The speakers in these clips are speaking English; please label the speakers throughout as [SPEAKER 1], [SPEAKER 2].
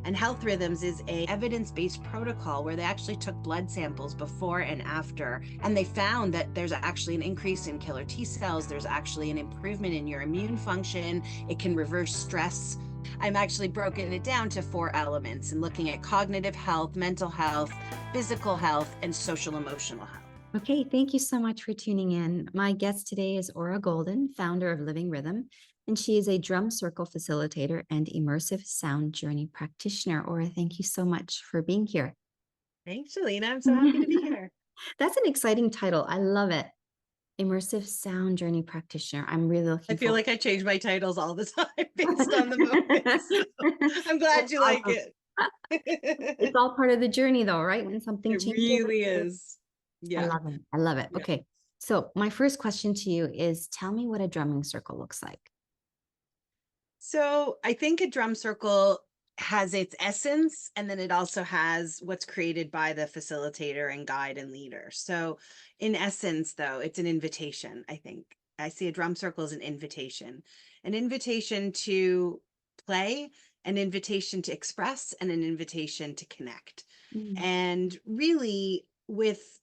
[SPEAKER 1] And Health Rhythms is a evidence-based protocol where they actually took blood samples before and after, and they found that there's actually an increase in killer T cells. There's actually an improvement in your immune function. It can reverse stress. I'm actually broken it down to 4 elements and looking at cognitive health, mental health, physical health, and social emotional health.
[SPEAKER 2] Okay, thank you so much for tuning in. My guest today is Aura Golden, founder of Living Rhythm, and she is a drum circle facilitator and immersive sound journey practitioner. Aura, thank you so much for being here.
[SPEAKER 1] Thanks, Shalina. I'm so happy to be here.
[SPEAKER 2] That's an exciting title. I love it. Immersive sound journey practitioner. I'm really
[SPEAKER 1] I
[SPEAKER 2] looking
[SPEAKER 1] feel
[SPEAKER 2] forward.
[SPEAKER 1] like I change my titles all the time based on the moment. So I'm glad
[SPEAKER 2] That's
[SPEAKER 1] you like
[SPEAKER 2] awesome.
[SPEAKER 1] it.
[SPEAKER 2] It's all part of the journey, though, right? When something
[SPEAKER 1] It
[SPEAKER 2] changes.
[SPEAKER 1] really is.
[SPEAKER 2] I
[SPEAKER 1] Yeah.
[SPEAKER 2] love it. I love it.
[SPEAKER 1] Yeah.
[SPEAKER 2] Okay. So, my first question to you is tell me what a drumming circle looks like.
[SPEAKER 1] So I think a drum circle has its essence, and then it also has what's created by the facilitator and guide and leader. So in essence, though, it's an invitation, I think. I see a drum circle as an invitation to play, an invitation to express, and an invitation to connect.
[SPEAKER 2] Mm.
[SPEAKER 1] And really, with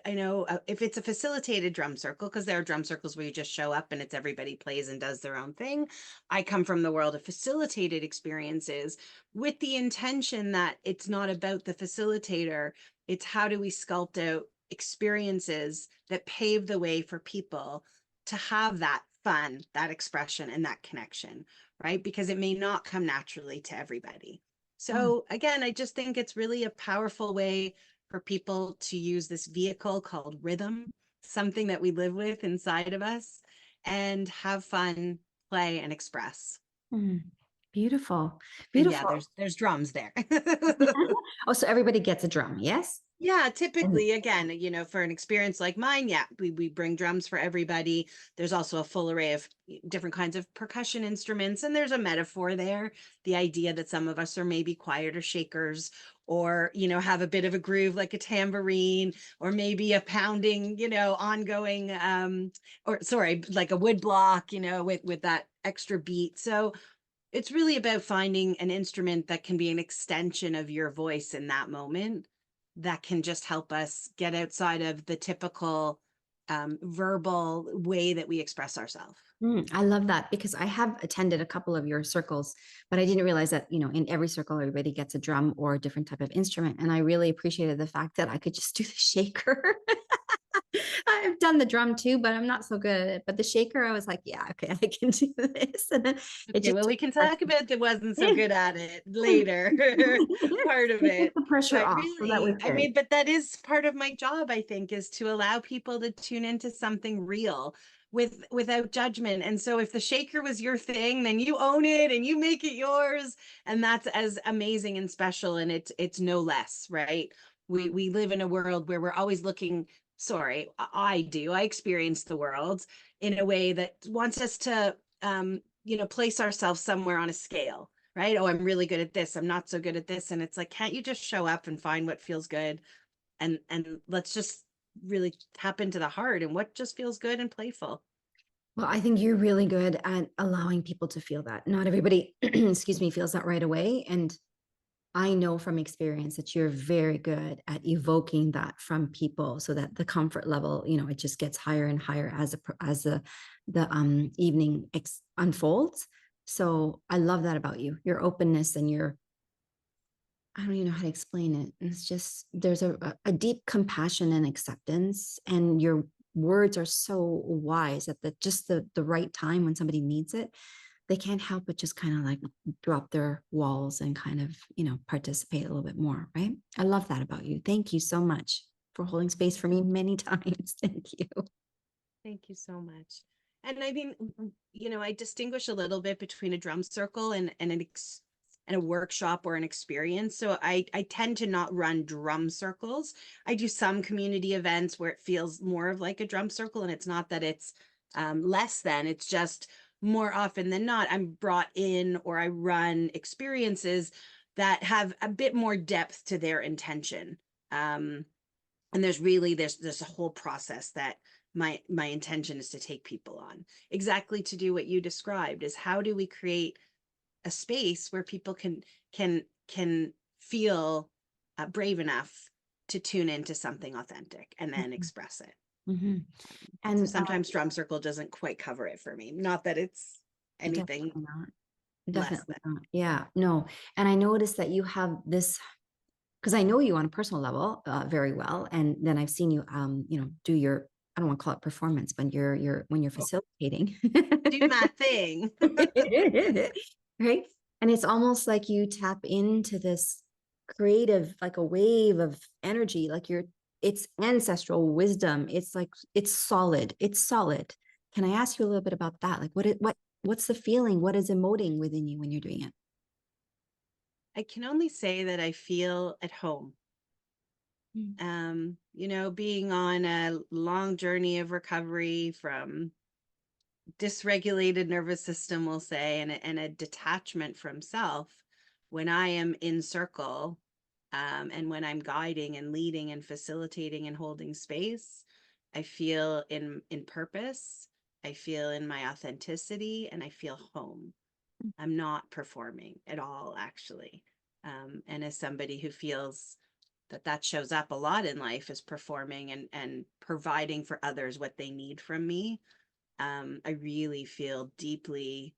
[SPEAKER 1] I know if it's a facilitated drum circle, because there are drum circles where you just show up and it's everybody plays and does their own thing. I come from the world of facilitated experiences with the intention that it's not about the facilitator. It's how do we sculpt out experiences that pave the way for people to have that fun, that expression, and that connection, right? Because it may not come naturally to everybody.
[SPEAKER 2] Mm.
[SPEAKER 1] So again, I just think it's really a powerful way for people to use this vehicle called rhythm, something that we live with inside of us, and have fun, play, and express.
[SPEAKER 2] Mm. Beautiful.
[SPEAKER 1] And yeah,
[SPEAKER 2] Beautiful.
[SPEAKER 1] there's drums there.
[SPEAKER 2] Oh, so everybody gets a drum, yes?
[SPEAKER 1] Yeah,
[SPEAKER 2] And
[SPEAKER 1] typically, again, for an experience like mine, yeah, we bring drums for everybody. There's also a full array of different kinds of percussion instruments, and there's a metaphor there. The idea that some of us are maybe quieter shakers, or have a bit of a groove like a tambourine, or maybe a pounding, ongoing, or sorry, like a wood block, with that extra beat. So it's really about finding an instrument that can be an extension of your voice in that moment, that can just help us get outside of the typical verbal way that we express ourselves.
[SPEAKER 2] I love that because I have attended a couple of your circles, but I didn't realize that, in every circle, everybody gets a drum or a different type of instrument. And I really appreciated the fact that I could just do the shaker. I've done the drum too, but I'm not so good at it. But the shaker, I was like, yeah, okay, I can do this. And then it
[SPEAKER 1] Okay,
[SPEAKER 2] just
[SPEAKER 1] well,
[SPEAKER 2] took
[SPEAKER 1] we can
[SPEAKER 2] the
[SPEAKER 1] talk about that wasn't so
[SPEAKER 2] pressure.
[SPEAKER 1] good at it later, part of
[SPEAKER 2] It took
[SPEAKER 1] it.
[SPEAKER 2] the pressure
[SPEAKER 1] But
[SPEAKER 2] off. So that was
[SPEAKER 1] really, I
[SPEAKER 2] good.
[SPEAKER 1] mean, but that is part of my job, I think, is to allow people to tune into something real without judgment. And so if the shaker was your thing, then you own it and you make it yours. And that's as amazing and special. And it's no less, right? We live in a world where we're always looking, sorry, I experience the world in a way that wants us to place ourselves somewhere on a scale, right? Oh, I'm really good at this. I'm not so good at this. And it's like, can't you just show up and find what feels good? And let's just really tap into the heart and what just feels good and playful.
[SPEAKER 2] Well, I think you're really good at allowing people to feel that. Not everybody, excuse me, feels that right away. And I know from experience that you're very good at evoking that from people so that the comfort level, it just gets higher and higher as the evening unfolds. So I love that about you, your openness and I don't even know how to explain it. It's just there's a deep compassion and acceptance, and your words are so wise at the right time when somebody needs it. They can't help but just kind of like drop their walls and kind of, participate a little bit more, right? I love that about you. Thank you so much for holding space for me many times. Thank you.
[SPEAKER 1] Thank you so much. And I mean, I distinguish a little bit between a drum circle and a workshop or an experience. So I tend to not run drum circles. I do some community events where it feels more of like a drum circle, and it's not that it's less than, it's just more often than not, I'm brought in or I run experiences that have a bit more depth to their intention. And there's a whole process that my intention is to take people on, exactly to do what you described, is how do we create a space where people can can feel brave enough to tune into something authentic and then express it.
[SPEAKER 2] Mhm.
[SPEAKER 1] So
[SPEAKER 2] And
[SPEAKER 1] sometimes drum circle doesn't quite cover it for me. Not that it's anything
[SPEAKER 2] definitely not.
[SPEAKER 1] less
[SPEAKER 2] Definitely
[SPEAKER 1] than.
[SPEAKER 2] not. Yeah, no. And I noticed that you have this, because I know you on a personal level very well, and then I've seen you, do your, I don't want to call it performance, but your when you're
[SPEAKER 1] Oh,
[SPEAKER 2] facilitating,
[SPEAKER 1] do my thing.
[SPEAKER 2] right? And it's almost like you tap into this creative, like a wave of energy, like it's ancestral wisdom. It's like it's solid. It's solid. Can I ask you a little bit about that? Like, what's the feeling? What is emoting within you when you're doing it?
[SPEAKER 1] I can only say that I feel at home.
[SPEAKER 2] Mm.
[SPEAKER 1] Being on a long journey of recovery from dysregulated nervous system, we'll say, and a detachment from self, when I am in circle, and when I'm guiding and leading and facilitating and holding space, I feel in purpose, I feel in my authenticity, and I feel home. I'm not performing at all, actually. And as somebody who feels that shows up a lot in life, is performing and providing for others what they need from me, I really feel deeply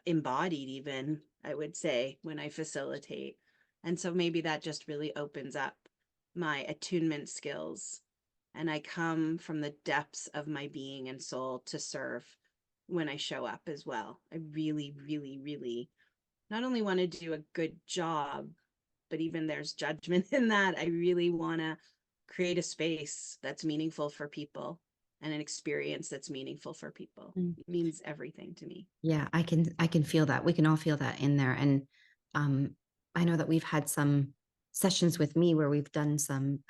[SPEAKER 1] embodied, even, I would say, when I facilitate. And so maybe that just really opens up my attunement skills. And I come from the depths of my being and soul to serve when I show up as well. I really, really, really not only want to do a good job, but even there's judgment in that. I really want to create a space that's meaningful for people and an experience that's meaningful for people.
[SPEAKER 2] Mm.
[SPEAKER 1] It means everything to me.
[SPEAKER 2] Yeah, I can feel that. We can all feel that in there. And um, I know that we've had some sessions with me where we've done some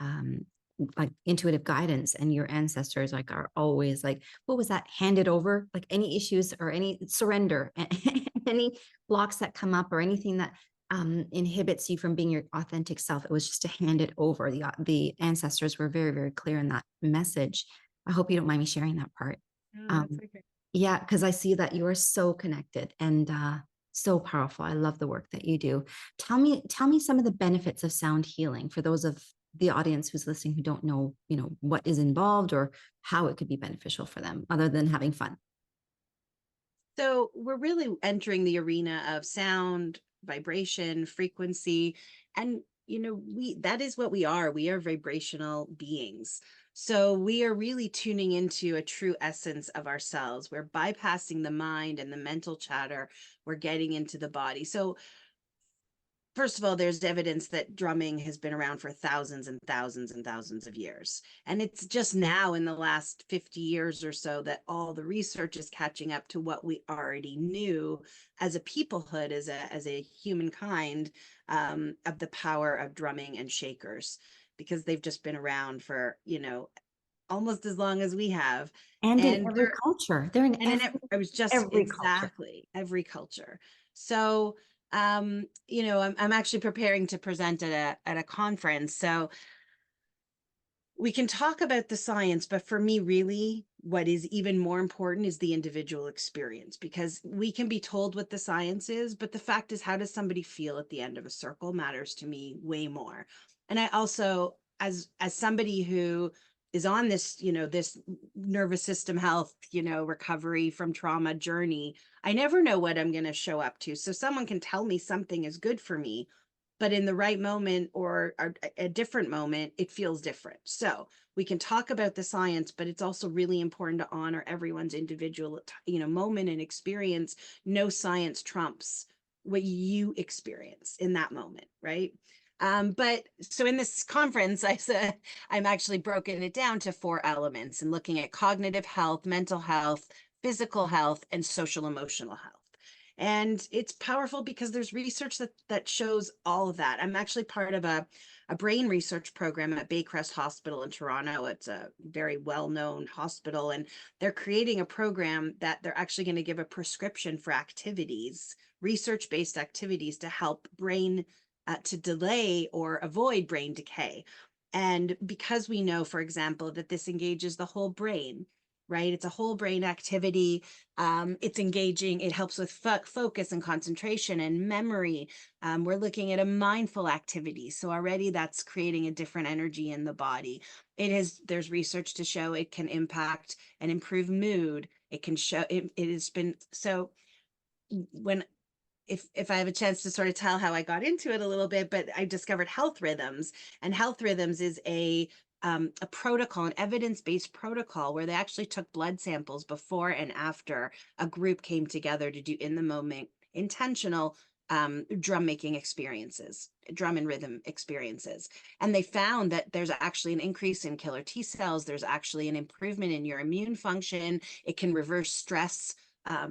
[SPEAKER 2] like intuitive guidance, and your ancestors like are always like, what was that? Handed over, like any issues or any surrender, any blocks that come up or anything that inhibits you from being your authentic self. It was just to hand it over. The ancestors were very, very clear in that message. I hope you don't mind me sharing that part.
[SPEAKER 1] Oh, that's
[SPEAKER 2] Um,
[SPEAKER 1] okay.
[SPEAKER 2] yeah, because I see that you are so connected and so powerful. I love the work that you do. Tell me some of the benefits of sound healing for those of the audience who's listening who don't know, what is involved or how it could be beneficial for them other than having fun.
[SPEAKER 1] So we're really entering the arena of sound, vibration, frequency, and we that is what we are. We are vibrational beings. So we are really tuning into a true essence of ourselves. We're bypassing the mind and the mental chatter. We're getting into the body. So first of all, there's evidence that drumming has been around for thousands and thousands and thousands of years. And it's just now in the last 50 years or so that all the research is catching up to what we already knew as a peoplehood, as a humankind, of the power of drumming and shakers, because they've just been around for, almost as long as we have.
[SPEAKER 2] And in
[SPEAKER 1] And
[SPEAKER 2] every
[SPEAKER 1] they're
[SPEAKER 2] culture, they're in
[SPEAKER 1] and in it, I was just
[SPEAKER 2] every culture.
[SPEAKER 1] exactly every culture. So, I'm actually preparing to present at a conference. So we can talk about the science, but for me, really, what is even more important is the individual experience, because we can be told what the science is, but the fact is, how does somebody feel at the end of a circle matters to me way more. And I also, as somebody who is on this, this nervous system health, recovery from trauma journey, I never know what I'm going to show up to. So someone can tell me something is good for me, but in the right moment or a different moment, it feels different. So we can talk about the science, but it's also really important to honor everyone's individual, moment and experience. No science trumps what you experience in that moment, right? But so in this conference, I said I'm actually broken it down to 4 elements and looking at cognitive health, mental health, physical health, and social emotional health. And it's powerful because there's research that shows all of that. I'm actually part of a brain research program at Baycrest Hospital in Toronto. It's a very well-known hospital, and they're creating a program that they're actually going to give a prescription for activities, research-based activities, to help brain to delay or avoid brain decay. And because we know, for example, that this engages the whole brain, right? It's a whole brain activity. It's engaging. It helps with focus and concentration and memory. We're looking at a mindful activity. So already that's creating a different energy in the body. There's research to show it can impact and improve mood. It can show, it has been, so when if I have a chance to sort of tell how I got into it a little bit, but I discovered health rhythms, and health rhythms is a protocol, an evidence-based protocol where they actually took blood samples before and after a group came together to do in the moment intentional drum making experiences, drum and rhythm experiences. And they found that there's actually an increase in killer T cells. There's actually an improvement in your immune function. It can reverse stress,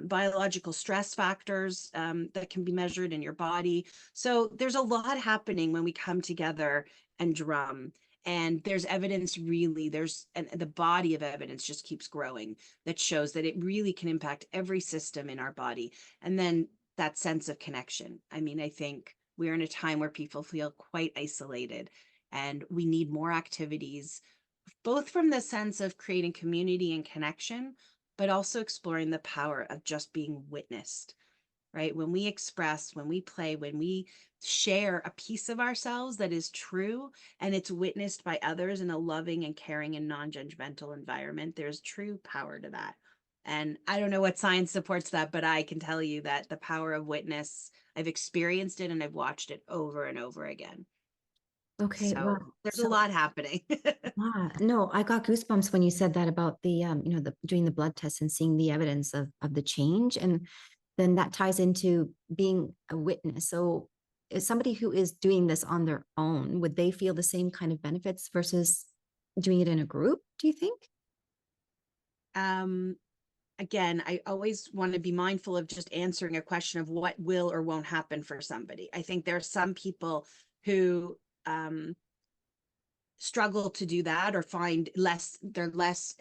[SPEAKER 1] biological stress factors that can be measured in your body. So there's a lot happening when we come together and drum. And there's evidence really, and the body of evidence just keeps growing that shows that it really can impact every system in our body. And then that sense of connection. I mean, I think we're in a time where people feel quite isolated, and we need more activities, both from the sense of creating community and connection, but also exploring the power of just being witnessed, right? When we express, when we play, when we share a piece of ourselves that is true and it's witnessed by others in a loving and caring and non-judgmental environment, there's true power to that. And I don't know what science supports that, but I can tell you that the power of witness, I've experienced it and I've watched it over and over again.
[SPEAKER 2] Okay, wow.
[SPEAKER 1] So there's a
[SPEAKER 2] So
[SPEAKER 1] lot happening.
[SPEAKER 2] no, I got goosebumps when you said that about the the doing the blood tests and seeing the evidence of the change. And then that ties into being a witness. So is somebody who is doing this on their own, would they feel the same kind of benefits versus doing it in a group, do you think?
[SPEAKER 1] um, Again, I always want to be mindful of just answering a question of what will or won't happen for somebody. I think there are some people who um, struggle to do that, or find they're less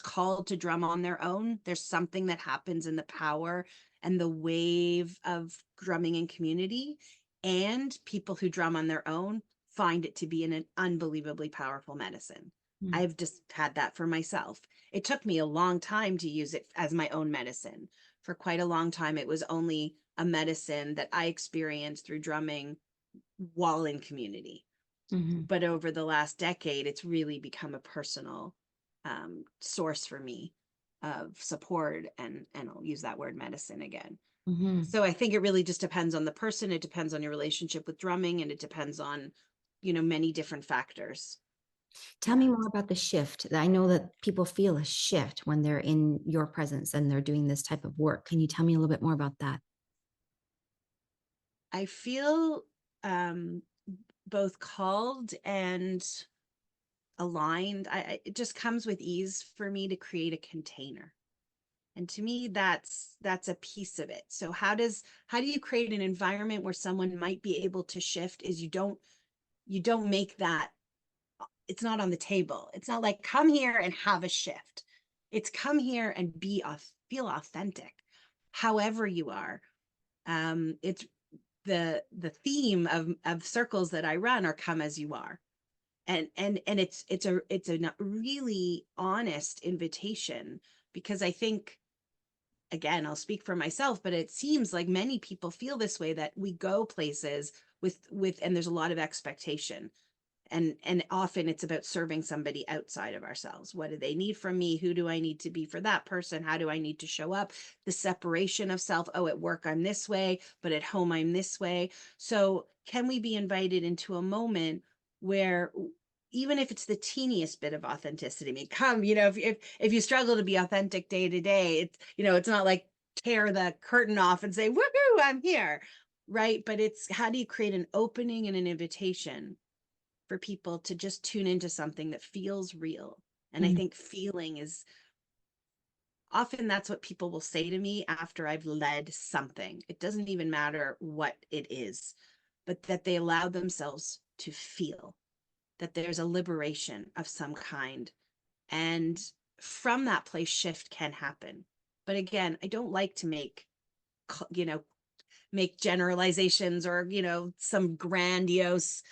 [SPEAKER 1] called to drum on their own. There's something that happens in the power and the wave of drumming in community, and people who drum on their own find it to be an unbelievably powerful medicine.
[SPEAKER 2] Mm.
[SPEAKER 1] I've just had that for myself. It took me a long time to use it as my own medicine. For quite a long time, it was only a medicine that I experienced through drumming while in community.
[SPEAKER 2] Mhm.
[SPEAKER 1] But over the last decade, it's really become a personal source for me of support, and I'll use that word medicine again.
[SPEAKER 2] Mhm.
[SPEAKER 1] So I think it really just depends on the person. It depends on your relationship with drumming, and it depends on, many different factors.
[SPEAKER 2] Tell me
[SPEAKER 1] Yeah.
[SPEAKER 2] more about the shift. I know that people feel a shift when they're in your presence and they're doing this type of work. Can you tell me a little bit more about that?
[SPEAKER 1] I feel um, both called and aligned. It just comes with ease for me to create a container. And to me, that's a piece of it. So how do you create an environment where someone might be able to shift? Is you don't make that, it's not on the table. It's not like come here and have a shift. It's come here and feel authentic, however you are. It's the theme of circles that I run are come as you are. And it's a really honest invitation, because I think, again, I'll speak for myself, but it seems like many people feel this way, that we go places and there's a lot of expectation, and often it's about serving somebody outside of ourselves. What do they need from me? Who do I need to be for that person? How do I need to show up? The separation of self. Oh, at work I'm this way, but at home I'm this way. So can we be invited into a moment where, even if it's the teeniest bit of authenticity, I mean, come, if you struggle to be authentic day to day, it's not like tear the curtain off and say, woohoo, I'm here, right? But it's, how do you create an opening and an invitation for people to just tune into something that feels real? And I
[SPEAKER 2] Mm.
[SPEAKER 1] think feeling is often, that's what people will say to me after I've led something. It doesn't even matter what it is, but that they allow themselves to feel that there's a liberation of some kind. And from that place, shift can happen. But again, I don't like to you know, make generalizations, or, some grandiose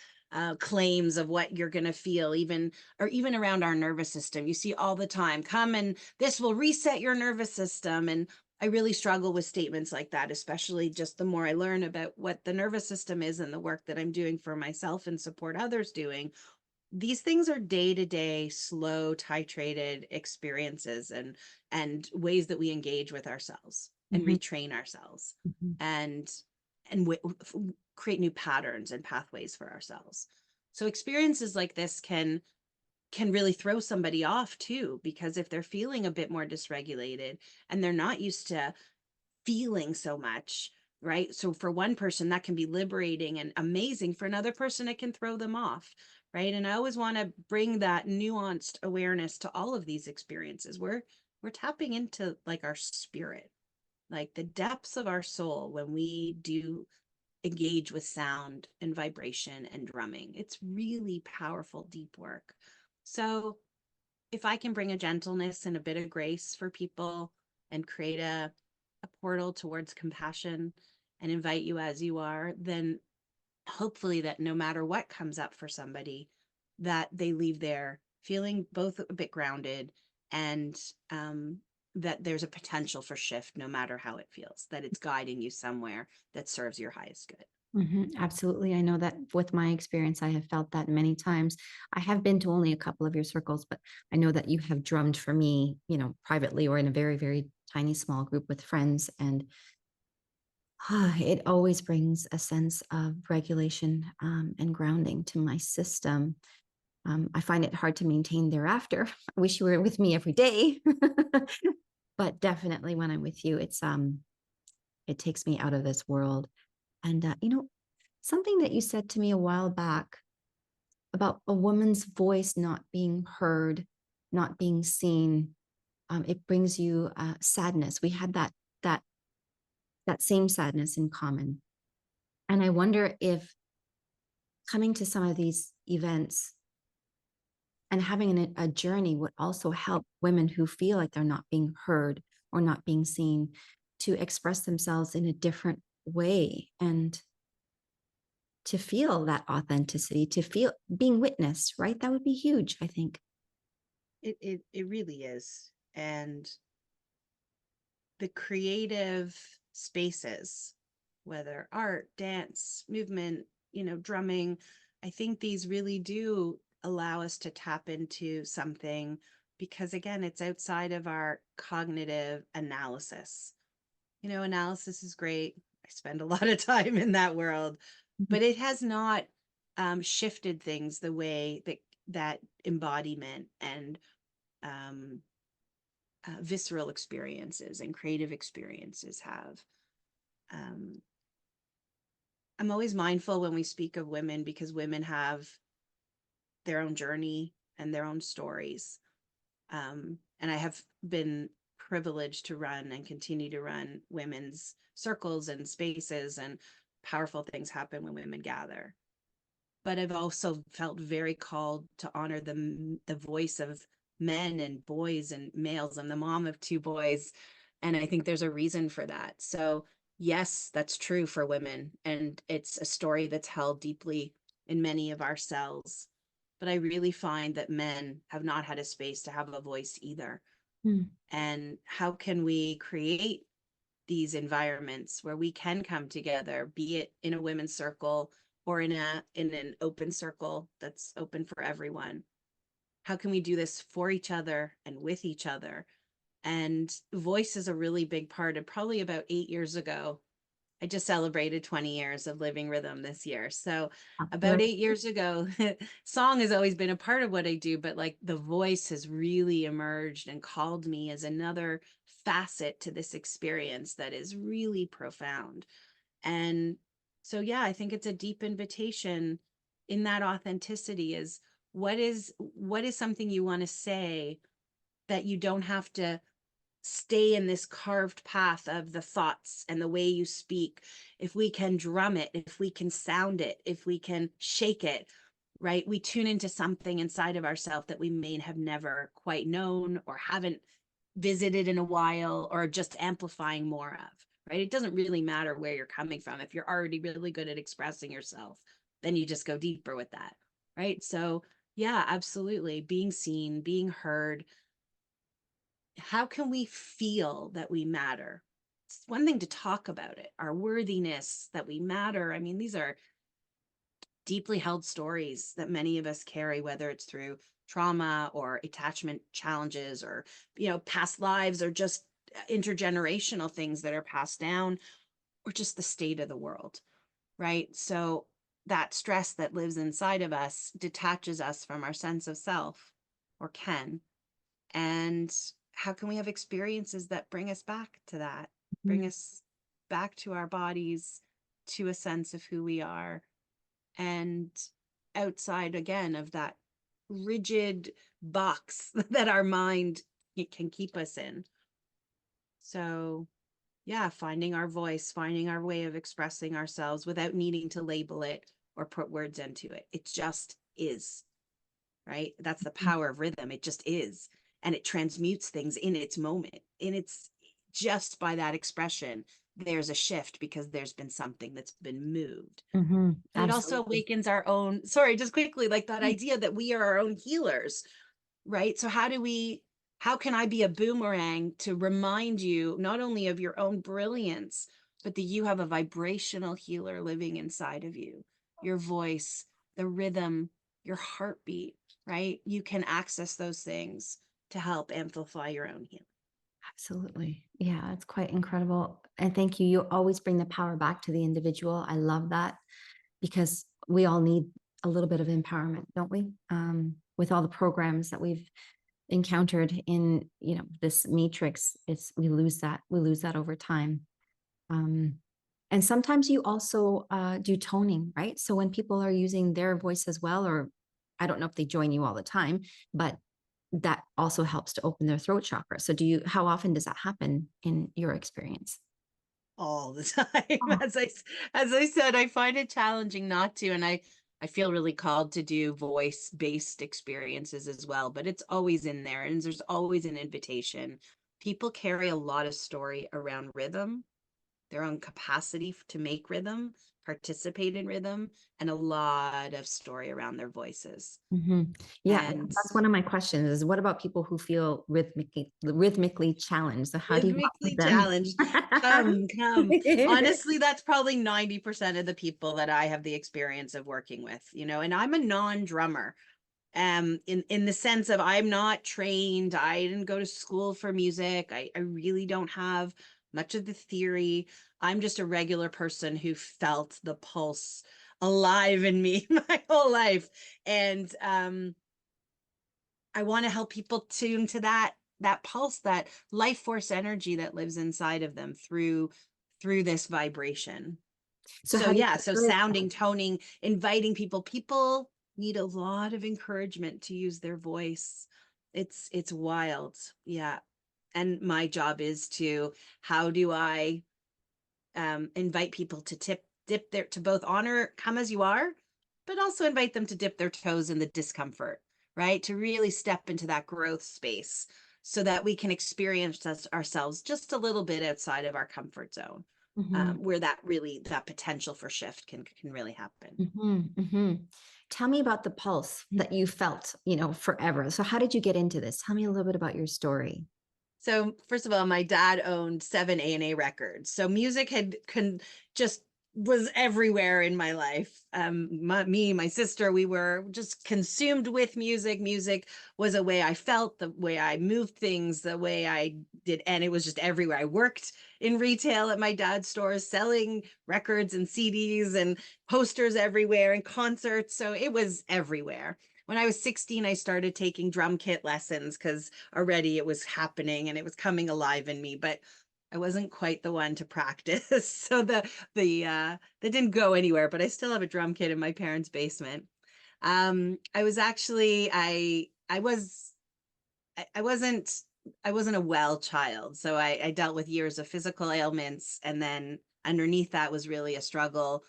[SPEAKER 1] claims of what you're going to feel, even or even around our nervous system. You see all the time, come and this will reset your nervous system. And I really struggle with statements like that, especially just the more I learn about what the nervous system is and the work that I'm doing for myself and support others doing. These things are day-to-day, slow, titrated experiences and ways that we engage with ourselves and
[SPEAKER 2] Mhm,
[SPEAKER 1] retrain ourselves
[SPEAKER 2] mhm,
[SPEAKER 1] and create new patterns and pathways for ourselves. So experiences like this can really throw somebody off too, because if they're feeling a bit more dysregulated and they're not used to feeling so much, right? So for one person, that can be liberating and amazing. For another person, it can throw them off, right? And I always want to bring that nuanced awareness to all of these experiences. We're tapping into like our spirit, like the depths of our soul when we do engage with sound and vibration and drumming. It's really powerful, deep work. So if I can bring a gentleness and a bit of grace for people and create a portal towards compassion and invite you as you are, then hopefully that no matter what comes up for somebody, that they leave there feeling both a bit grounded and that there's a potential for shift no matter how it feels, that it's guiding you somewhere that serves your highest good.
[SPEAKER 2] mhm. Absolutely. I know that with my experience, I have felt that many times. I have been to only a couple of your circles, but I know that you have drummed for me, privately or in a very, very tiny small group with friends. And it always brings a sense of regulation and grounding to my system. I find it hard to maintain thereafter. I wish you were with me every day, but definitely when I'm with you, it takes me out of this world. And something that you said to me a while back about a woman's voice not being heard, not being seen, it brings you sadness. We had that that same sadness in common, and I wonder if coming to some of these events and having a journey would also help women who feel like they're not being heard or not being seen to express themselves in a different way and to feel that authenticity, to feel being witnessed, right? That would be huge, I think.
[SPEAKER 1] It really is. And the creative spaces, whether art, dance, movement, drumming, I think these really do allow us to tap into something because, again, it's outside of our cognitive analysis. Analysis is great. I spend a lot of time in that world,
[SPEAKER 2] Mhm.
[SPEAKER 1] but it has not shifted things the way that embodiment and um, visceral experiences and creative experiences have. Um, I'm always mindful when we speak of women because women have their own journey and their own stories. And I have been privileged to run and continue to run women's circles and spaces, and powerful things happen when women gather. But I've also felt very called to honor the voice of men and boys and males. I'm the mom of two boys, and I think there's a reason for that. So yes, that's true for women, and it's a story that's held deeply in many of our cells. But I really find that men have not had a space to have a voice either.
[SPEAKER 2] Mm,
[SPEAKER 1] And how can we create these environments where we can come together, be it in a women's circle or in an open circle that's open for everyone? How can we do this for each other and with each other? And voice is a really big part of. Probably about 8 years ago, I just celebrated 20 years of living rhythm this year. So about
[SPEAKER 2] absolutely.
[SPEAKER 1] 8 years ago, song has always been a part of what I do, but like the voice has really emerged and called me as another facet to this experience that is really profound. And so, yeah, I think it's a deep invitation in that authenticity is what is something you want to say that you don't have to stay in this carved path of the thoughts and the way you speak. If we can drum it, if we can sound it, if we can shake it, right? We tune into something inside of ourselves that we may have never quite known or haven't visited in a while, or just amplifying more of, right? It doesn't really matter where you're coming from if you're already really good at expressing yourself. then you just go deeper with that. Right. So yeah, absolutely. Being seen, being heard. How can we feel that we matter? It's one thing to talk about it, our worthiness, that we matter. I mean, these are deeply held stories that many of us carry, whether it's through trauma or attachment challenges or, past lives, or just intergenerational things that are passed down, or just the state of the world, right? So that stress that lives inside of us detaches us from our sense of self, or can. And how can we have experiences that bring us back to that, bring
[SPEAKER 2] Mhm.
[SPEAKER 1] us back to our bodies, to a sense of who we are, and outside again of that rigid box that our mind can keep us in. So, yeah, finding our voice, finding our way of expressing ourselves without needing to label it or put words into it. It just is, right? That's the power of rhythm. It just is. And it transmutes things in its moment. And it's just by that expression, there's a shift because there's been something that's been moved. And it also
[SPEAKER 2] Absolutely.
[SPEAKER 1] awakens our own, sorry, just quickly, like that idea that we are our own healers, right? So how can I be a boomerang to remind you not only of your own brilliance, but that you have a vibrational healer living inside of you, your voice, the rhythm, your heartbeat, right? You can access those things to help amplify your own healing.
[SPEAKER 2] Absolutely. Yeah, it's quite incredible. And thank you. You always bring the power back to the individual. I love that because we all need a little bit of empowerment, don't we? With all the programs that we've encountered in, this matrix, we lose that over time. Um, and sometimes you also do toning, right? So when people are using their voice as well, or I don't know if they join you all the time, but that also helps to open their throat chakra. So how often does that happen in your experience?
[SPEAKER 1] All the time.
[SPEAKER 2] Oh.
[SPEAKER 1] As I said, I find it challenging not to, and I feel really called to do voice-based experiences as well, but it's always in there, and there's always an invitation. People carry a lot of story around rhythm, their own capacity to make rhythm, participate in rhythm, and a lot of story around their voices.
[SPEAKER 2] Yeah,
[SPEAKER 1] And
[SPEAKER 2] that's one of my questions is what about people who feel rhythmically challenged? So how do you work with
[SPEAKER 1] rhythmically
[SPEAKER 2] them?
[SPEAKER 1] challenged. Come. Honestly, that's probably 90% of the people that I have the experience of working with, and I'm a non-drummer. In the sense of I'm not trained. I didn't go to school for music. I really don't have much of the theory. I'm just a regular person who felt the pulse alive in me my whole life. And I want to help people tune to that pulse, that life force energy that lives inside of them through this vibration.
[SPEAKER 2] So
[SPEAKER 1] So
[SPEAKER 2] how do you
[SPEAKER 1] yeah, so
[SPEAKER 2] encourage
[SPEAKER 1] sounding,
[SPEAKER 2] them?
[SPEAKER 1] toning, inviting people need a lot of encouragement to use their voice. It's wild. Yeah. And my job is to, how do I invite people to dip their, to both honor, come as you are, but also invite them to dip their toes in the discomfort, right? To really step into that growth space so that we can experience ourselves just a little bit outside of our comfort zone,
[SPEAKER 2] Mhm,
[SPEAKER 1] where that potential for shift can really happen.
[SPEAKER 2] Tell me about the pulse that you felt, forever. So how did you get into this? Tell me a little bit about your story.
[SPEAKER 1] So first of all, my dad owned 7 A&A records. So music just was everywhere in my life. My sister, we were just consumed with music. Music was a way I felt, the way I moved things, the way I did, and it was just everywhere. I worked in retail at my dad's stores, selling records and CDs and posters everywhere and concerts. So it was everywhere. When I was 16, I started taking drum kit lessons because already it was happening and it was coming alive in me, but I wasn't quite the one to practice. So that didn't go anywhere, but I still have a drum kit in my parents' basement. I was actually I was I wasn't a well child. So I dealt with years of physical ailments, and then underneath that was really a struggle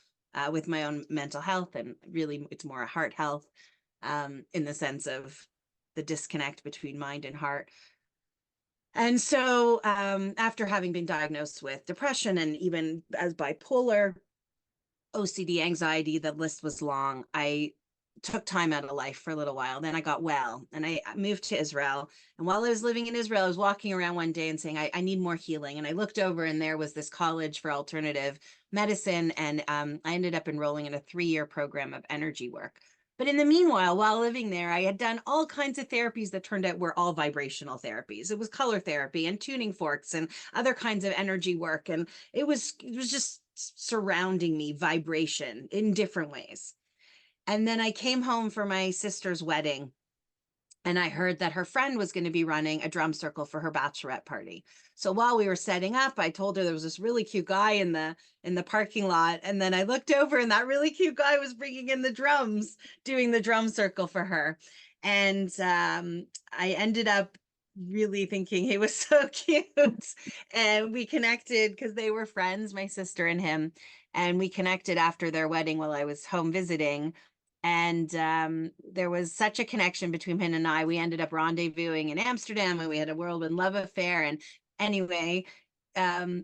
[SPEAKER 1] with my own mental health, and really it's more a heart health, in the sense of the disconnect between mind and heart. And so after having been diagnosed with depression and even as bipolar, OCD, anxiety, the list was long. I took time out of life for a little while. Then I got well and I moved to Israel. And while I was living in Israel, I was walking around one day and saying, I need more healing. And I looked over and there was this college for alternative medicine. And I ended up enrolling in a 3-year program of energy work. But in the meanwhile, while living there, I had done all kinds of therapies that turned out were all vibrational therapies. It was color therapy and tuning forks and other kinds of energy work. And it was just surrounding me, vibration in different ways. And then I came home for my sister's wedding and I heard that her friend was going to be running a drum circle for her bachelorette party. So while we were setting up, I told her there was this really cute guy in the parking lot, and then I looked over and that really cute guy was bringing in the drums, doing the drum circle for her. And I ended up really thinking he was so cute. And we connected because they were friends, my sister and him, and we connected after their wedding while I was home visiting. And there was such a connection between him and I. We ended up rendezvousing in Amsterdam and we had a whirlwind love affair. And anyway,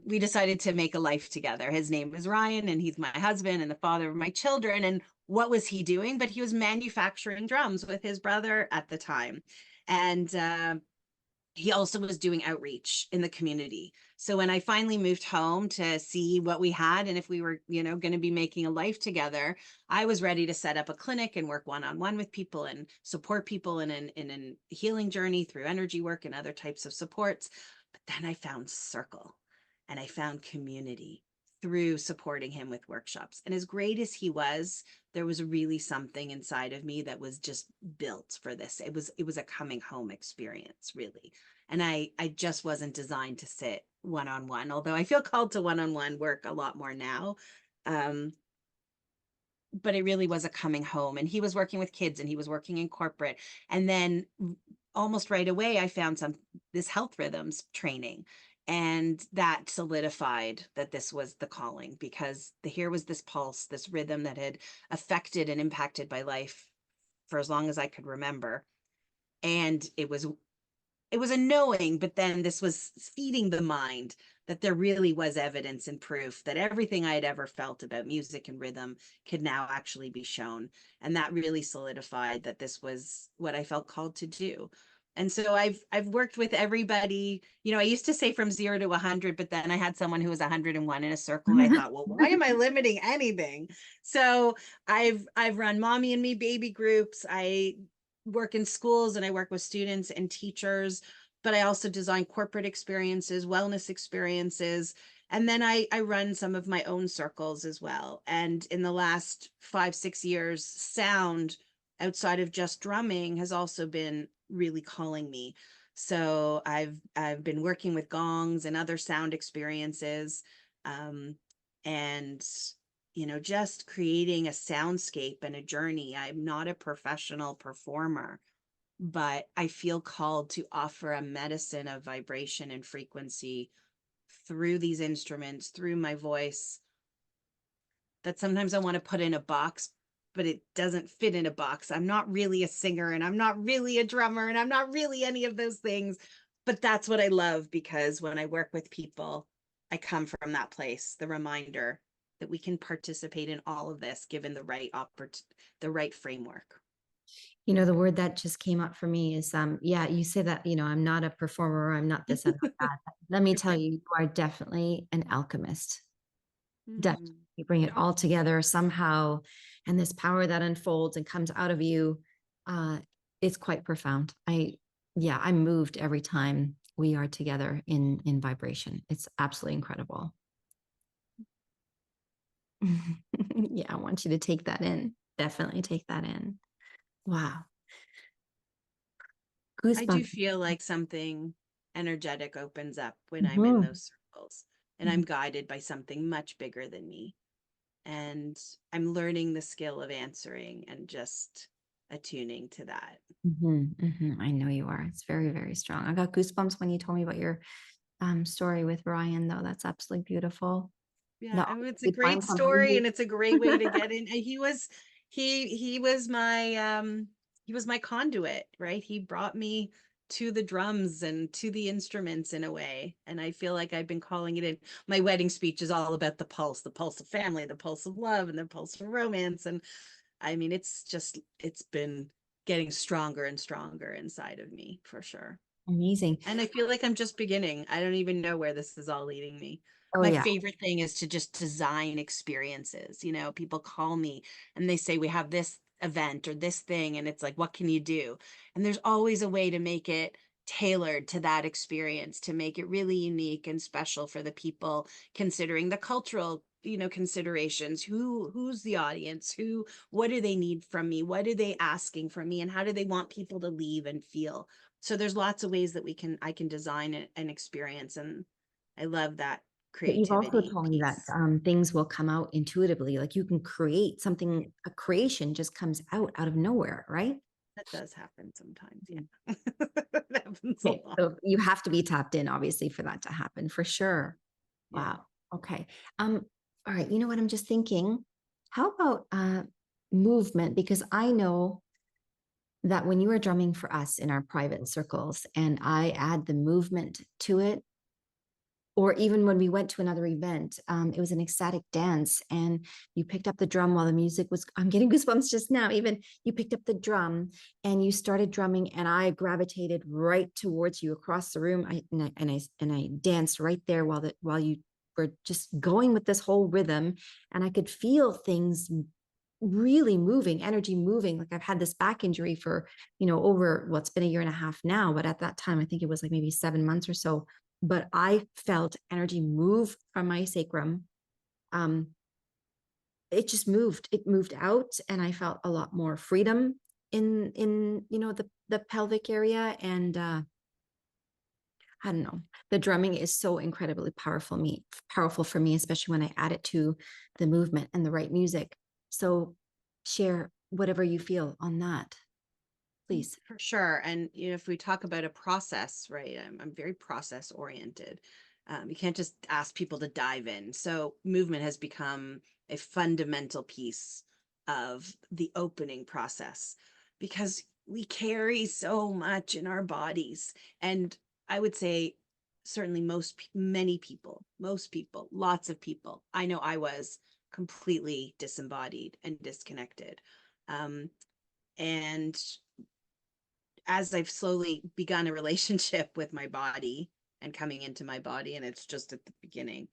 [SPEAKER 1] we decided to make a life together. His name is Ryan and he's my husband and the father of my children. And what was he doing? But he was manufacturing drums with his brother at the time. And he also was doing outreach in the community. So when I finally moved home to see what we had and if we were, going to be making a life together, I was ready to set up a clinic and work one-on-one with people and support people in a healing journey through energy work and other types of supports. But then I found circle and I found community through supporting him with workshops. And as great as he was, there was really something inside of me that was just built for this. It was a coming home experience, really. And I just wasn't designed to sit one-on-one, although I feel called to one-on-one work a lot more now. Um, but it really was a coming home. And he was working with kids and he was working in corporate. And then almost right away, I found this health rhythms training. And that solidified that this was the calling, because here was this pulse, this rhythm that had affected and impacted my life for as long as I could remember. And it was a knowing, but then this was feeding the mind that there really was evidence and proof that everything I had ever felt about music and rhythm could now actually be shown. And that really solidified that this was what I felt called to do. And so I've worked with everybody. I used to say from 0 to 100, but then I had someone who was 101 in a circle, and I thought, well, why am I limiting anything? So I've run mommy and me baby groups. I work in schools and I work with students and teachers, but I also design corporate experiences, wellness experiences. And then I run some of my own circles as well. And in the last 5, 6 years, sound outside of just drumming has also been really calling me. So I've been working with gongs and other sound experiences. And just creating a soundscape and a journey. I'm not a professional performer, but I feel called to offer a medicine of vibration and frequency through these instruments, through my voice, that sometimes I want to put in a box, but it doesn't fit in a box. I'm not really a singer and I'm not really a drummer and I'm not really any of those things. But that's what I love, because when I work with people, I come from that place, the reminder that we can participate in all of this given the right framework.
[SPEAKER 2] The word that just came up for me is, yeah, you say that, I'm not a performer, I'm not this, I'm not that. Let me tell you, you are definitely an alchemist. Definitely.
[SPEAKER 1] Mm.
[SPEAKER 2] You bring it all together somehow, and this power that unfolds and comes out of you, it's quite profound. I'm moved every time we are together in vibration. It's absolutely incredible. Yeah, I want you to take that in. Definitely take that in. Wow.
[SPEAKER 1] I do
[SPEAKER 2] Goosebumps.
[SPEAKER 1] feel like something energetic opens up when I'm in
[SPEAKER 2] Mhm.
[SPEAKER 1] those circles, and I'm guided by something much bigger than me. And I'm learning the skill of answering and just attuning to that.
[SPEAKER 2] I know you are. It's very, very strong. I got goosebumps when you told me about your story with Ryan, though. That's absolutely beautiful.
[SPEAKER 1] Yeah,
[SPEAKER 2] Not
[SPEAKER 1] I mean, it's a
[SPEAKER 2] only find
[SPEAKER 1] great story
[SPEAKER 2] somebody.
[SPEAKER 1] and it's a great way to get in. And he was my conduit, right? He brought me to the drums and to the instruments in a way. And I feel like I've been calling it in. My wedding speech is all about the pulse of family, the pulse of love, and the pulse of romance. And I mean, it's been getting stronger and stronger inside of me for sure.
[SPEAKER 2] Amazing.
[SPEAKER 1] And I feel like I'm just beginning. I don't even know where this is all leading me.
[SPEAKER 2] Oh
[SPEAKER 1] My
[SPEAKER 2] yeah.
[SPEAKER 1] favorite thing is to just design experiences. You know, people call me and they say, we have this event or this thing. And it's like, what can you do? And there's always a way to make it tailored to that experience, to make it really unique and special for the people, considering the cultural, you know, considerations. Who's the audience? What do they need from me? What are they asking from me? And how do they want people to leave and feel? So there's lots of ways that I can design an experience, and I love that
[SPEAKER 2] But you've also
[SPEAKER 1] creativity
[SPEAKER 2] told me that
[SPEAKER 1] piece.
[SPEAKER 2] things will come out intuitively. Like you can create something, a creation just comes out of nowhere, right?
[SPEAKER 1] That does happen sometimes. Yeah. That happens a
[SPEAKER 2] Okay.
[SPEAKER 1] lot.
[SPEAKER 2] So you have to be tapped in, obviously, for that to happen, for sure.
[SPEAKER 1] Yeah.
[SPEAKER 2] Wow. Okay. All right. You know what? I'm just thinking, how about movement? Because I know that when you are drumming for us in our private circles and I add the movement to it, or even when we went to another event, it was an ecstatic dance and you picked up the drum while the music was, I'm getting goosebumps just now. Even you picked up the drum and you started drumming and I gravitated right towards you across the room. I danced right there while you were just going with this whole rhythm, and I could feel things really moving, energy moving. Like I've had this back injury for, over what's been a year and a half now, but at that time, I think it was like maybe 7 months or so. But I felt energy move from my sacrum. Um, it just moved. It moved out, and I felt a lot more freedom in the pelvic area. And I don't know. The drumming is so incredibly powerful for me, especially when I add it to the movement and the right music. So share whatever you feel on that, please.
[SPEAKER 1] For sure. And you know, if we talk about a process, right? I'm very process oriented. You can't just ask people to dive in. So movement has become a fundamental piece of the opening process because we carry so much in our bodies. And I would say certainly most people, lots of people. I know I was completely disembodied and disconnected. Um, and as I've slowly begun a relationship with my body and coming into my body, and it's just at the beginning,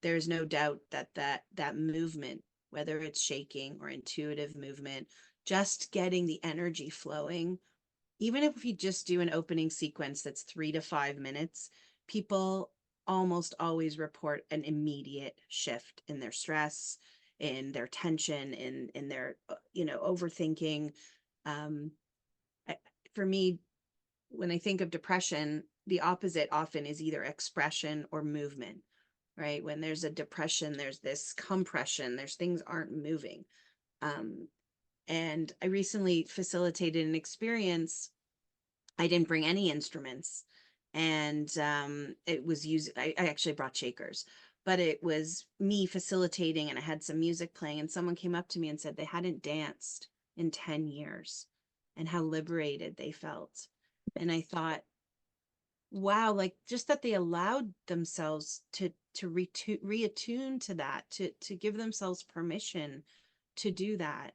[SPEAKER 1] there's no doubt that movement, whether it's shaking or intuitive movement, just getting the energy flowing, even if we just do an opening sequence that's 3 to 5 minutes, people almost always report an immediate shift in their stress, in their tension, in their overthinking. Um, I, for me, when I think of depression, the opposite often is either expression or movement, right? When there's a depression, there's this compression, there's things aren't moving. Um, and I recently facilitated an experience. I didn't bring any instruments. And it was I actually brought shakers, but it was me facilitating and I had some music playing. And someone came up to me and said they hadn't danced in 10 years and how liberated they felt. And I thought, wow, like just that they allowed themselves to reattune to that, to give themselves permission to do that.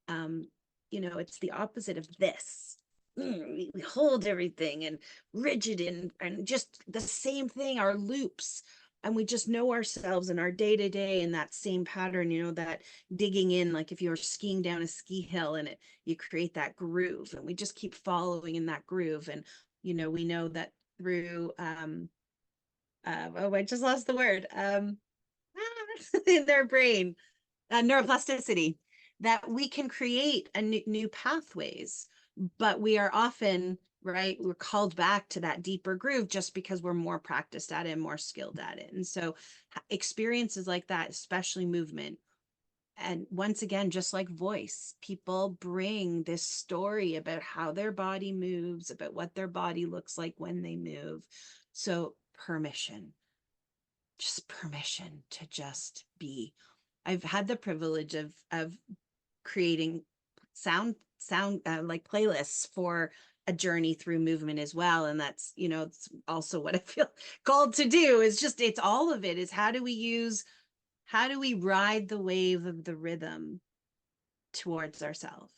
[SPEAKER 1] Um, it's the opposite of this. We hold everything and rigid and just the same thing, our loops. And we just know ourselves in our day to day in that same pattern, that digging in, like if you're skiing down a ski hill and you create that groove and we just keep following in that groove. And, we know that through, oh, I just lost the word, in their brain, neuroplasticity, that we can create a new pathways, but we are often, right, we're called back to that deeper groove just because we're more practiced at it and more skilled at it. And so experiences like that, especially movement, and once again, just like voice, people bring this story about how their body moves, about what their body looks like when they move. So permission to just be. I've had the privilege of creating sound like playlists for a journey through movement as well. And that's, it's also what I feel called to do, is just, it's all of it, is how do we ride the wave of the rhythm towards ourselves?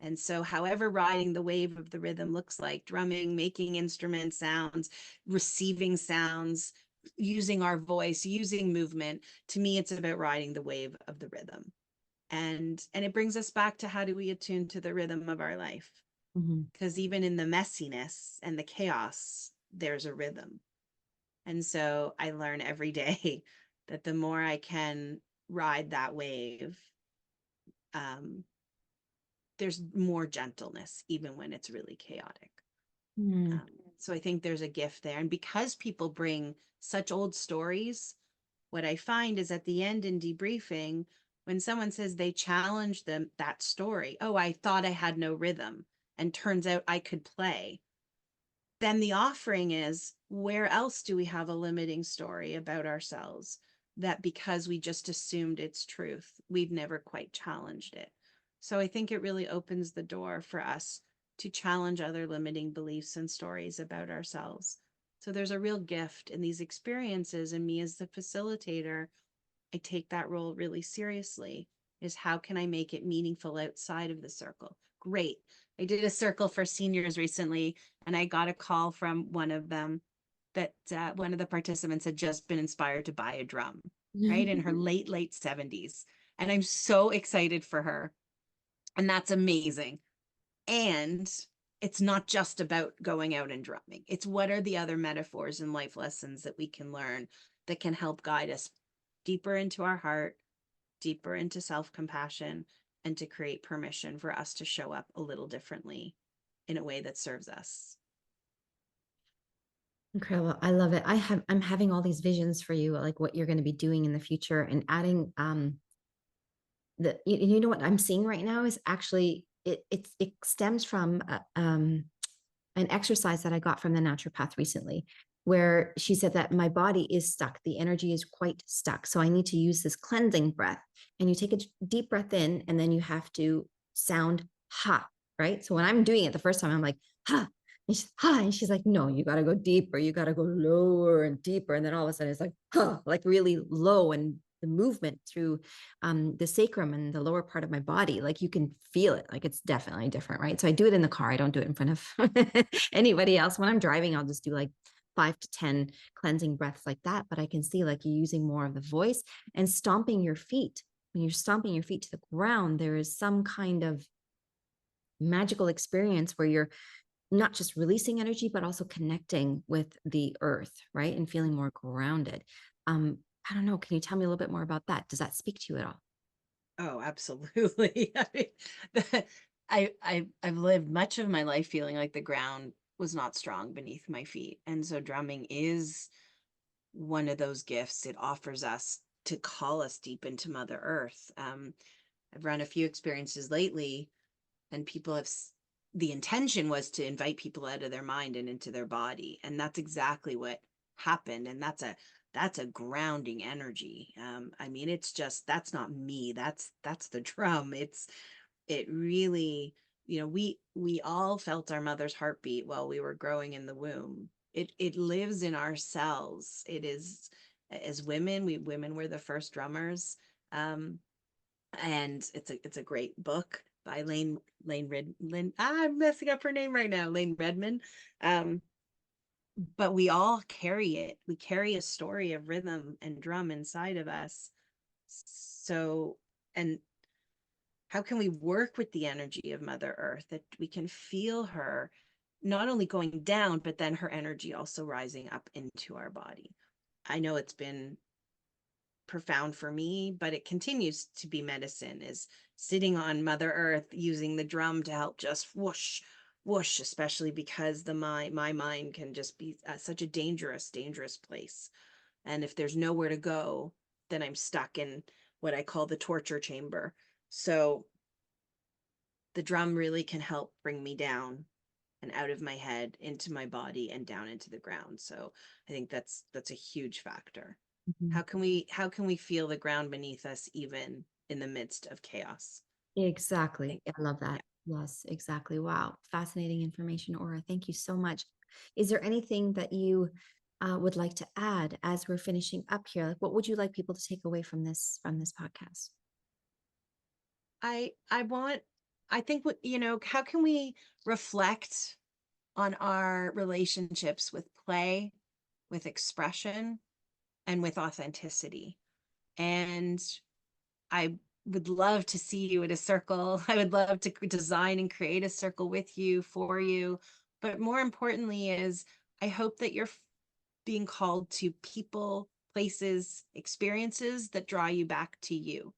[SPEAKER 1] And so, however, riding the wave of the rhythm looks like drumming, making instrument sounds, receiving sounds, using our voice, using movement. To me, it's about riding the wave of the rhythm. And it brings us back to, how do we attune to the rhythm of our life?
[SPEAKER 2] Mhm.
[SPEAKER 1] Because even in the messiness and the chaos, there's a rhythm. And so I learn every day that the more I can ride that wave, um, there's more gentleness, even when it's really chaotic.
[SPEAKER 2] Mm.
[SPEAKER 1] Um, so I think there's a gift there. And because people bring such old stories, what I find is at the end in debriefing, when someone says they challenge them that story, oh, I thought I had no rhythm, and turns out I could play. Then the offering is, where else do we have a limiting story about ourselves that because we just assumed it's truth, we've never quite challenged it? So I think it really opens the door for us to challenge other limiting beliefs and stories about ourselves. So there's a real gift in these experiences, and me as the facilitator, I take that role really seriously, is how can I make it meaningful outside of the circle? Great. I did a circle for seniors recently, and I got a call from one of them that one of the participants had just been inspired to buy a drum, right? In her late 70s. And I'm so excited for her. And that's amazing. And it's not just about going out and drumming. It's, what are the other metaphors and life lessons that we can learn that can help guide us deeper into our heart, deeper into self-compassion, and to create permission for us to show up a little differently in a way that serves us.
[SPEAKER 2] Incredible. I love it. I'm having all these visions for you, like what you're going to be doing in the future, and adding you know what I'm seeing right now is actually it stems from an exercise that I got from the naturopath recently, where she said that my body is stuck. The energy is quite stuck. So I need to use this cleansing breath. And you take a deep breath in, and then you have to sound ha, right? So when I'm doing it the first time, I'm like, ha. And she's, ha. And she's like, no, you got to go deeper. You got to go lower and deeper. And then all of a sudden it's like, huh, like really low, and the movement through the sacrum and the lower part of my body, like you can feel it, like it's definitely different, right? So I do it in the car. I don't do it in front of anybody else. When I'm driving, I'll just do like 5 to 10 cleansing breaths like that. But I can see like you're using more of the voice and stomping your feet. When you're stomping your feet to the ground, there is some kind of magical experience where you're not just releasing energy, but also connecting with the earth, right? And feeling more grounded. I don't know. Can you tell me a little bit more about that? Does that speak to you at all?
[SPEAKER 1] Oh, absolutely. I mean, I've lived much of my life feeling like the ground was not strong beneath my feet. And so drumming is one of those gifts. It offers us to call us deep into Mother Earth. I've run a few experiences lately, and people have, the intention was to invite people out of their mind and into their body. And that's exactly what happened. And that's a grounding energy. I mean, it's just, that's not me. That's the drum. It really, we all felt our mother's heartbeat while we were growing in the womb. It lives in our cells. It is, as women, women were the first drummers. And it's a great book by I'm messing up her name right now, Lane Redman. Um, but we all carry it. We carry a story of rhythm and drum inside of us. So, and how can we work with the energy of Mother Earth, that we can feel her not only going down, but then her energy also rising up into our body? I know it's been profound for me, but it continues to be medicine, is sitting on Mother Earth, using the drum to help just whoosh, whoosh, especially because my mind can just be such a dangerous place. And if there's nowhere to go, then I'm stuck in what I call the torture chamber. So the drum really can help bring me down and out of my head into my body and down into the ground. So I think that's a huge factor.
[SPEAKER 2] Mhm.
[SPEAKER 1] How can we feel the ground beneath us even in the midst of chaos? I
[SPEAKER 2] Exactly.
[SPEAKER 1] think,
[SPEAKER 2] I love
[SPEAKER 1] yeah.
[SPEAKER 2] that. Yes, exactly. Wow. Fascinating information, Aura. Thank you so much. Is there anything that you would like to add as we're finishing up here? Like, what would you like people to take away from this podcast?
[SPEAKER 1] I want, I think what, how can we reflect on our relationships with play, with expression, and with authenticity? And I would love to see you at a circle. I would love to design and create a circle with you, for you. But more importantly is I hope that you're being called to people, places, experiences that draw you back to you.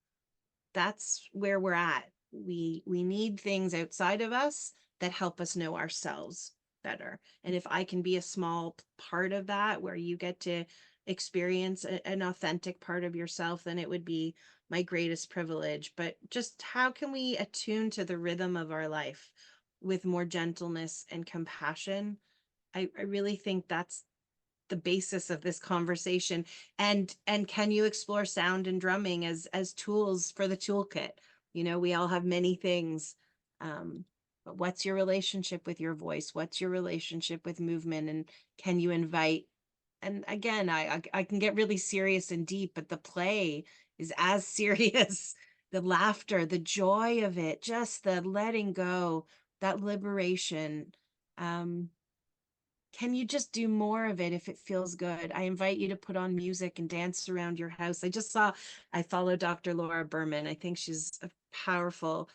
[SPEAKER 1] That's where we're at. We need things outside of us that help us know ourselves better. And if I can be a small part of that where you get to experience an authentic part of yourself, then it would be my greatest privilege. But just how can we attune to the rhythm of our life with more gentleness and compassion? I really think that's the basis of this conversation. And can you explore sound and drumming as tools for the toolkit? We all have many things. But what's your relationship with your voice? What's your relationship with movement? And can you invite, and again, I can get really serious and deep, but the play is as serious. The laughter, the joy of it, just the letting go, that liberation. um can you just do more of it if it feels good? I invite you to put on music and dance around your house. I follow Dr. Laura Berman. I think she's a powerful,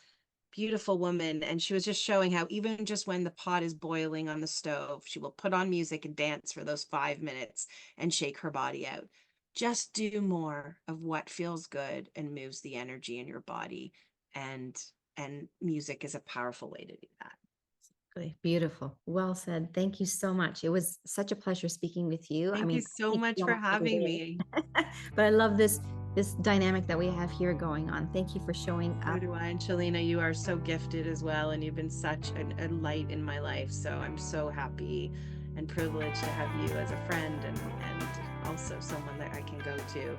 [SPEAKER 1] beautiful woman. And she was just showing how even just when the pot is boiling on the stove, she will put on music and dance for those 5 minutes and shake her body out. Just do more of what feels good and moves the energy in your body. And and music is a powerful way to do that.
[SPEAKER 2] Really beautiful. Well said. Thank you so much. It was such a pleasure speaking with you. I
[SPEAKER 1] Thank you
[SPEAKER 2] mean, I
[SPEAKER 1] so
[SPEAKER 2] can't
[SPEAKER 1] much
[SPEAKER 2] feel
[SPEAKER 1] for
[SPEAKER 2] my other
[SPEAKER 1] having
[SPEAKER 2] day,
[SPEAKER 1] me.
[SPEAKER 2] but I love this dynamic that we have here going on. Thank you for showing
[SPEAKER 1] So
[SPEAKER 2] up.
[SPEAKER 1] do I. And Shalina, you are so gifted as well. And you've been such a light in my life. So I'm so happy and privileged to have you as a friend and also someone that I can go to.